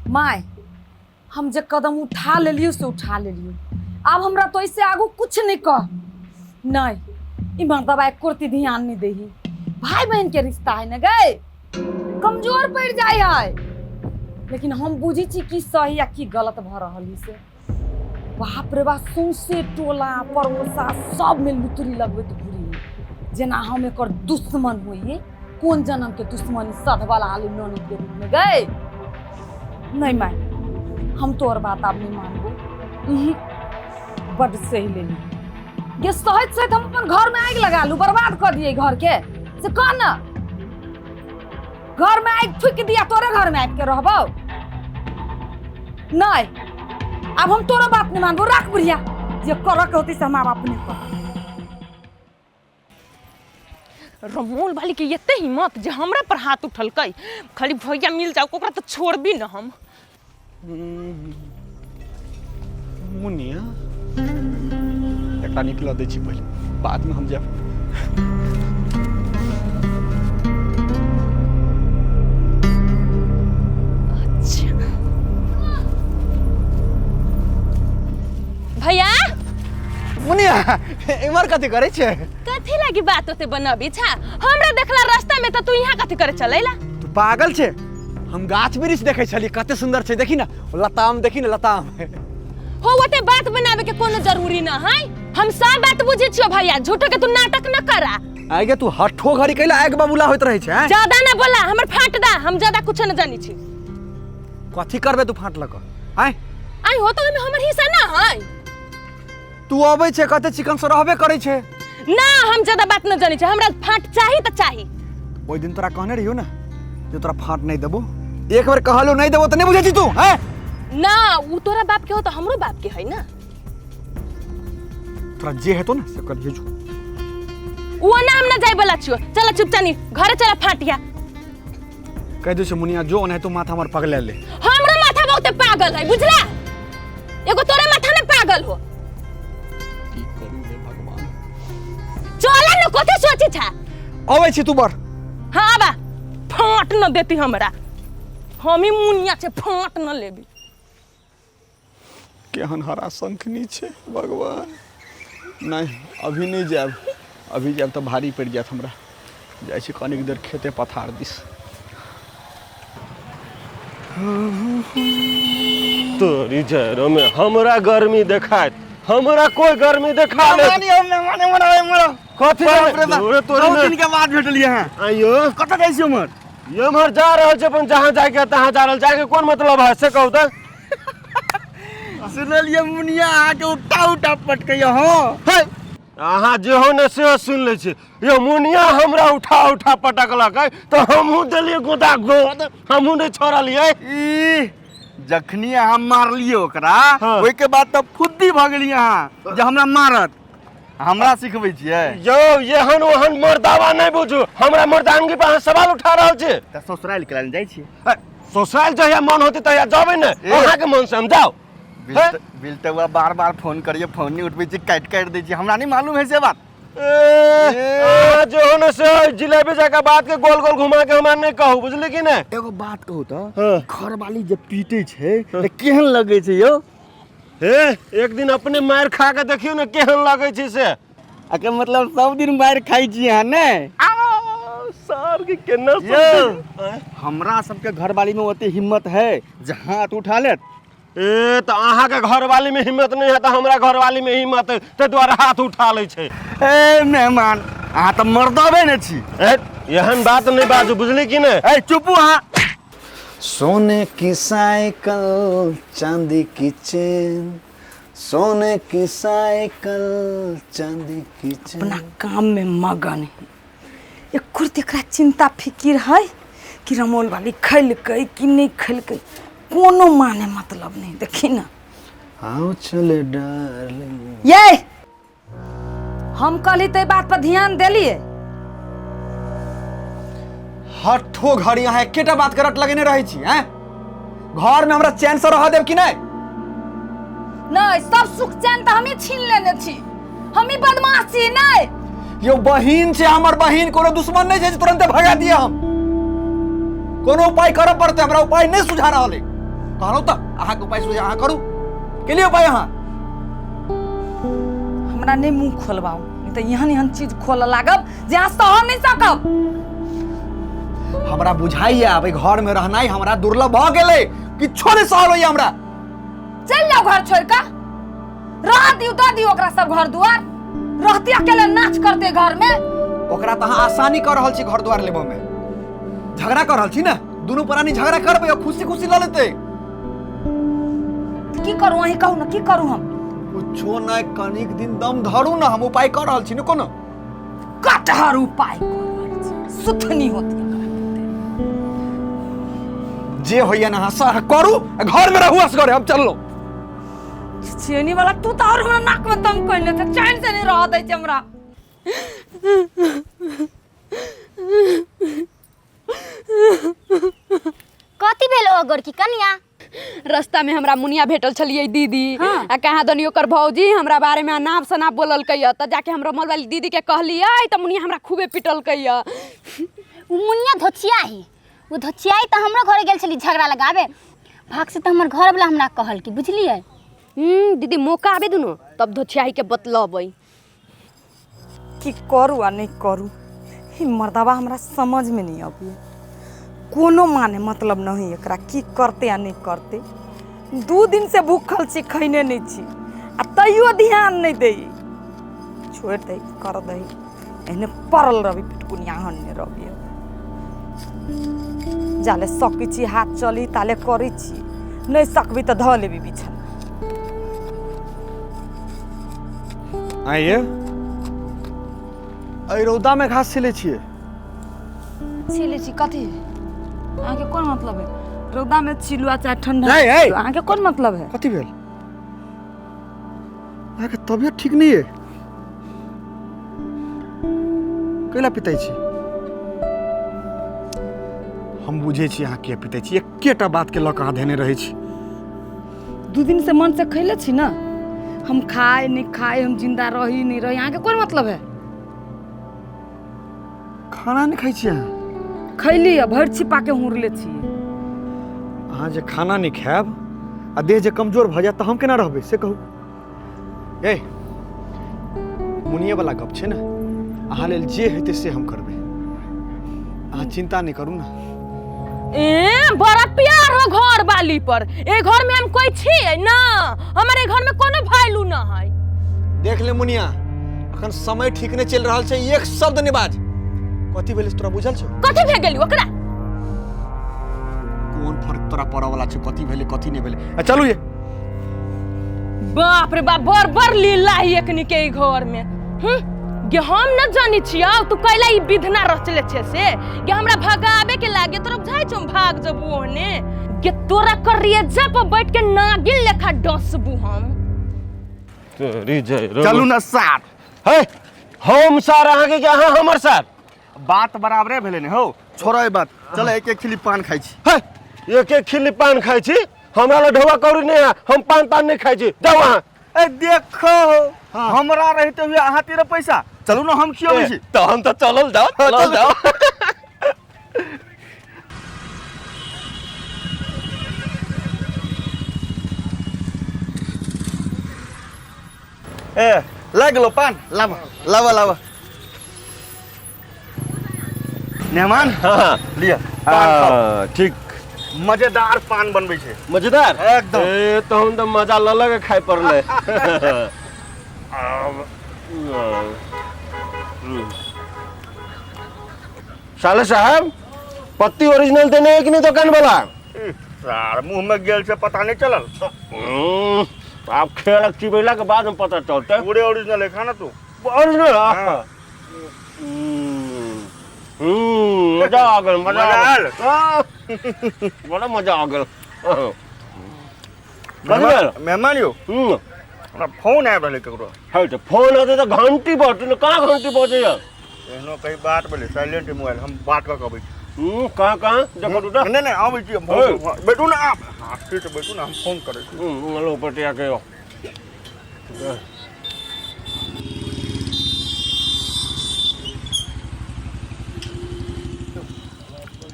My हम जे कदम उठा ले लियो से उठा ले लियो। अब हमरा तो इससे आगू कुछ नहीं कह। नहीं मर्दबा एक कुर्ती ध्यान नहीं दे। भाई बहन के रिश्ता है न गए कमजोर पड़ जाए है। लेकिन हम बुझी छी कि सही या कि गलत भ रहल से। बाप रे बाप सौंसे टोला पड़ोसा सब में लुतरी लगबैत घुरी जेना हम एक दुश्मन होइए। कौन जन्म के दुश्मनी सध वाला आलू ननद के रूप में गए। नहीं माय हम तोर बात अब नहीं मानबो। बड़ सही ले ली ये सहज सहज हम अपन घर में आग लगा लू बर्बाद कर दिए घर के से कह न। घर में आग फूक दिया तोरे घर में आग के रहबो। नहीं अब हम तोरा बात नहीं मानबो। रख बुढ़िया जे कर के होती से हम अपने कर। रमोल वाली के एते हिम्मत जे हमरा पर हाथ उठल कई खाली भैया मिल जाओ ओकरा तो छोड़ भी न हम। मुनिया एकटा निकल दै छी पहले बाद में हम जाब। अच्छा भैया मुनिया इमर कथी करे छे? कथी लगी बात होते बनबी छा? हमरा देखला रास्ता में त तू यहाँ कथी करे चलेला? तू पागल छे? हम गाछ वृक्ष देखे छली कते सुंदर छे। देखी ना लताम देखी ना लताम। हो ओते बात बनावे के कोनो जरूरी न है। हम सब बात बुझे छियो भैया झूठो के तू नाटक न करा। आगे तू हठो घड़ी कैला आग बाबूला होत रहे छे। ज्यादा न बोला हमर फाट दा हम ज्यादा कुछ न जानी छी। कथी करबे तू फाट लक? आय आई हो तो हमर हिस्सा न है। तू आबै छे कते चिकन से रहबे करे छे ना। हम ज्यादा बात न जानी छी। हमरा फाट चाही त चाही। ओइ दिन तोरा कहने रहियो ना जे तोरा फाट नहीं देबो। एक बार कहलो नहीं देबो त नहीं बुझे छी तू हैं? ना उ तोरा बाप के हो तो हमरो बाप के है ना। तोरा जे हेतो ना से कर भेजू। वो नाम न जाय बोला छियो। चल चुपचानी घरे चल फाटिया। कह दे से मुनिया जो नहीं तो माथा हमर पगले ले। हमरो माथा बहुते पागल है बुझला। एगो तोरा माथा ने पागल हो। की करू रे भगवान। चल न कथि सोची छा? आबै छी तू बर। हां बा फाट न देती हमरा। हम ही मुनिया से फाट न लेबी। केहन हरा शंखनी छे भगवान। नहीं अभी नहीं जाब। अभी जाब तो भारी पड़ जात हमरा। जाय छी कनिक देर खेते पथार दिस। तोरी जरो में हमरा गर्मी देखात हमरा कोई गर्मी देखा ले। कथी रे तोरे दिन के बाद भेटलिए हैं। आइयो कत जाय छी हमर? ये हमर जा रहल छै अपन जहां जाय के तहां जा रहल। जाय के कोन मतलब है से कहू त? सुनलिए मुनिया आके उठा उठा पटकैया हो। अहाँ जे हो ने से सुन ले छी। ये मुनिया हमरा उठा उठा पटकलक तो हमहू देलिए गोदा गोद हमहू नहीं छोड़लिए। ई जखनी हम मारलिए ओकरा हाँ। ओइ के बाद तब खुद्दी भ गेली अहाँ जे हमरा मारत। हमरा सिखबै छियै यो एहन ओहन मर्दावा नहीं बुझू। हमरा मर्दांगी पे अहाँ सवाल उठा रहल छी। त ससुराल के लेल जाइ छियै। ससुराल जहिया मन होती तहिया जाबे ने। अहाँ के मन से हम जाओ। बिलटवा बार बार फोन करिए फोन नहीं उठबै छी काट काट दै छी। हमरा नहीं मालूम है से बात। जो होने से जिलेबी जगह बात के गोल गोल घुमा के हमार नहीं कहू बुझली कि नहीं। एगो बात कहू त घर वाली जे पीटे छै त केहन लगे छै यो? हे एक दिन अपने मार खा के देखियो ना केहन लगे छै से। आके मतलब सब दिन मार खाई छी अहाँ ने? सर के केना हमरा सबके घर वाली में ओते हिम्मत है जे हाथ उठा लेत। ए तो अहाँ के घर वाली में हिम्मत नहीं है तो हमरा घर वाली में हिम्मत है ते द्वारा हाथ उठा ले छै। ए मेहमान अहाँ त मर्दबे ने छी। एहन बात नहीं बाजू बुझली कि नहीं। ए चुप अहाँ। सोने की साइकिल चांदी की चेन सोने की साइकिल चांदी की चेन। अपना काम में मगन है। एक कुर्ती एकरा चिंता फिकिर है कि रमोल वाली खैलकै कि नहीं खैलकै कोनो माने मतलब नहीं। देखी ना आओ चले डार्लिंग। ये हम कहली तो बात पर ध्यान देलिए। हठो घड़ी यहाँ एकेटा बात करट लगेने रहे छी हैं? घर में हमरा चैन से रह देब कि नहीं? नहीं सब सुख चैन तो हमें छीन लेने छी। हम ही बदमाश छी नहीं। यो बहिन छे हमर बहिन कोनो दुश्मन नहीं छे तुरंते भगा दिया हम। कोनो उपाय करब पड़ते हमरा उपाय नहीं सुझा रहल है। कहलहुँ तऽ अहाँके उपाय सोचे अहाँ करू केलिए उपाय अहाँ हमरा नहीं मुंह खोलबाऊ नहीं तो यहाँ एहन चीज खोल लागब जे अहाँ सह नहीं सकब। हमरा बुझाइए अब घर में रहनाइ हमरा दुर्लभ भ गेलै किछो नहीं सहल होइए हमरा। चल जाओ घर छोड़ कर रह दियो दे दियो ओकरा सब घर दुआर रहती अकेले नाच करते घर में। ओकरा तऽ अहाँ आसानी कर रहल छी घर द्वार लेबो में झगड़ा कर रहल छी ना दुनू प्राणी झगड़ा करबै खुशी खुशी ल लेतै। की करूं अहीं कहू ना की करूं हम कुछो नहीं कनिक दिन दम धरू ना हम उपाय कर रहल छी न कोनो कटहर उपाय कर रहल छी सुथनी होती जे होइए ना अहाँ सह करू घर में रहू असगरे हम चललो। छेनी वाला तू तो और हमरा नाक में दम कइले त चैन से नहीं रह दै छै हमरा। कथी भेलो अगर की कनिया रास्ता में हमरा मुनिया भेटल छलिए दीदी आ कहाँ दनी ओकर भौजी हमरा बारे में अनाप शनाप बोलल कहिया त जाके हमरा मोल वाली दीदी के कहलिए त मुनिया हमरा खूबे पिटल कहिया। उ मुनिया धोचिया ही वो धोचियाई त हमरो घरे गेल छली झगड़ा लगावे भाग से त हमर घर वाला हमरा कहल की बुझलिए। दीदी मौका आबे दुनो तब धोचियाई के बतलबै की करू आ नहीं करू ही मर्दबा हमरा समझ में नहीं आबे कोनो माने मतलब नहीं एकरा की करते आ नहीं करते। 2 दिन से भूखल छी खैने नहीं छी आ तैयो ध्यान नहीं दे छोड़ दे कर दे एने पड़ल रवि पिटकुनिया हन्ने रवि जाले सकी छी हाथ चली ताले करी छी नहीं सकबी तो ध लेबी बिछन। आइए अइ रौदा में घास छिले छिए छिले छी कथी आके कौन मतलब है रौदा में छिलुआ चाहे ठंडा नहीं आके कौन मतलब है कथी भेल आके तबियत ठीक नहीं है कैला पिताई छी हम बुझे छी अहाँ के पिताई छी एकेटा बात के लक अहाँ धेने रहे छी। 2 दिन से मन से खैले छी ना हम खाए नहीं खाए हम जिंदा रही नहीं रही आके कौन मतलब है। खाना नहीं खाई छी अहाँ खैली भर छिपा के हुरले छी अहाँ जे खाना नहीं खायब आ देह जे कमजोर भ जात त हम केना रहबै से कहू। ए मुनिया वाला गप छै ना अहाँ लेल जे हेतै से हम करबै अहाँ चिंता नहीं करू ना। बड़ा प्यार हो घर वाली पर ए घर में हम कोई छी ना हमारे घर में कोनो वैल्यू ना है। देख ले मुनिया अखन समय ठीक नहीं चल रहल छै एक शब्द नहीं बाज कथी भेलै तोरा बुझल छौ कथी भे गेली ओकरा कोन फर्क तोरा पड़े वाला छै कथी भेलै कथी नहीं भेलै चलू ये बाप रे बाप बड़ लीला ही एकनी के ई घर में गे हम न जानी छिया तू कैला ई विधना रचले छे से कि हमरा भगावे के लागे तोरा बुझाई छौ भाग जबू ओने गे तोरा करिए जब बैठ के नागिन लेखा डसबू हम तेरी जय चलू ना साथ है हम सार अहाँ के अहाँ हमर सार बात बराबरे भेले ने हो छोड़ो ये बात चल एक खिली पान खाई छी है एक खिल्ली पान खाई छी हमरा ल ढवा कौड़ी नहीं है हम पान तान नहीं खाई छी जाओ अहाँ। ए देखो हमरा रहते हुए अहाँ तेरे पैसा चलू ना हम खियाबै छी तो हम तो चलल जाओ ए लग लो पान लावा लावा लावा मेहमान हाँ लिया पान खाओ ठीक मजेदार पान बनबै छै मजेदार एकदम। ए तो हम तो मजा लगे खाए पड़ले साले साहब पत्ती ओरिजिनल देने है कि नहीं दुकान वाला सार मुंह में गेल से पता नहीं चलल आप खेल चिबेला के बाद में पता चलते पूरे ओरिजिनल है खाना तू ओरिजिनल हाँ। मजा आ गया मजा मजा आ आयल। गया बड़ा मजा आ गया कथी मेहमान यो हमरा फोन आबि रहलै ककरो है तो फोन आते तो घंटी बजते कहाँ घंटी बजे एहनो कई बात भेलै साइलेंट मोबाइल हम बात कऽ के अबै छी कहाँ देखो टूटा नहीं नहीं आबै छी हम बैठू ना आप हाँ ठीक है बैठू ना हम फोन करै छी लो पटिया के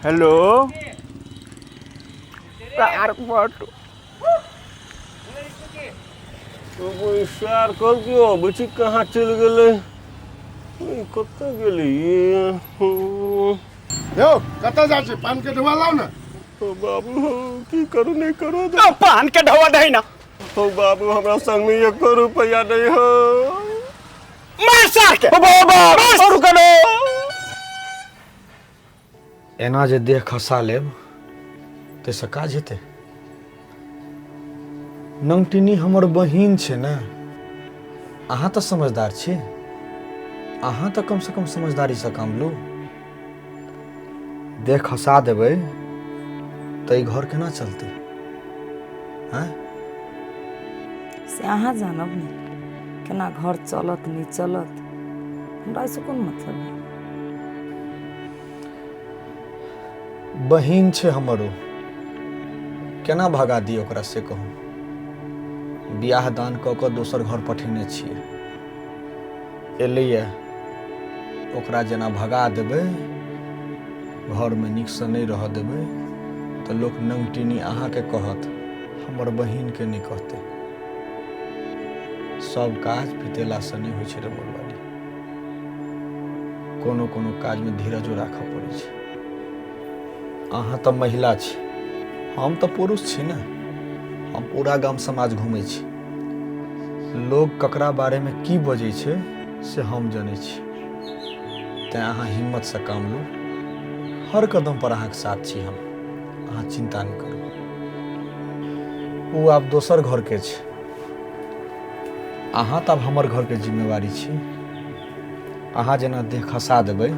हेलो कार बट तो वो इशार कर दियो बच्ची कहाँ चल गए कत्ता गेली यो कतऽ जाइ छी पान के ढुआ लाओ ना ओ बाबू की करू नहीं करो तो पान के ढवा दही ना ओ बाबू हमरा संग में 1 रुपया नहीं हो मार सार के बाबा और करो एना जे देह खसा लेब ते से काज हेते नंगटिनी हमर बहिन छै ने अहाँ तो समझदार छी अहाँ तो कम से कम समझदारी से काम लो देह खसा देबै तो घर केना चलते हैं से अहाँ जानब नहीं केना घर चलत नहीं चलत हमरा ऐसे कोन मतलब है बहिन छै हमरो केना भगा दी ओकरा से कहूँ बियाह दान कऽ कऽ दोसर घर पठेने छियै एलैए ओकरा जेना भगा देबै घरमे नीकसँ नहि रहऽ देबै तऽ लोक नंगटिनी अहाँके कहत हमर बहिनके नहि कहतै सब काज पितेलासँ नहि होइ छै रे मोरवाली कोनो कोनो काजमे धीरजो राखऽ पड़ै छै अहाँ तऽ महिला छी हम तऽ पुरुष छी ने हम पूरा गाम समाज घूमै छी लोग ककरा बारेमे की बजै छै से हम जानै छी तेँ अहाँ हिम्मतसँ काम लो हर कदम पर अहाँके साथ छी हम अहाँ चिंता नहीं करू वो आब दोसर घर के छै अहाँ तऽ आब हमर घर के जिम्मेवारी छी अहाँ जेना देह खसा देबै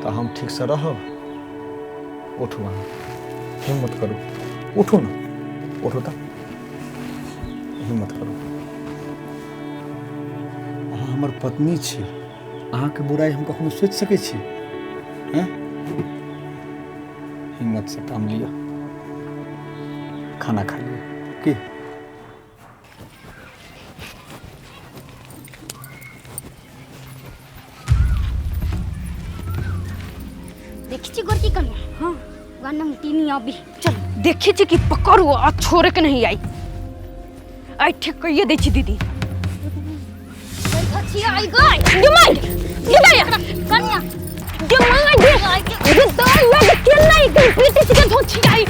तऽ हम ठीक से रहब उठू अहाँ हिम्मत करू उठू ना उठू तऽ हिम्मत करू अहाँ हमर पत्नी छी अहाँके बुराई हम कखनो सोचि सकै छी हैं हिम्मत से काम लिया खाना खा लिया की देखी छी गोरकी कन हां गानम टीनी अभी चल देखी छी कि पकड़ू आ छोड़े के नहीं आई आई ठीक कहिए दै छी दीदी अच्छी आई गई डिमांड डिमांड कन्या डिमांड ये तो ये के नहीं के पीटी से धोछी आई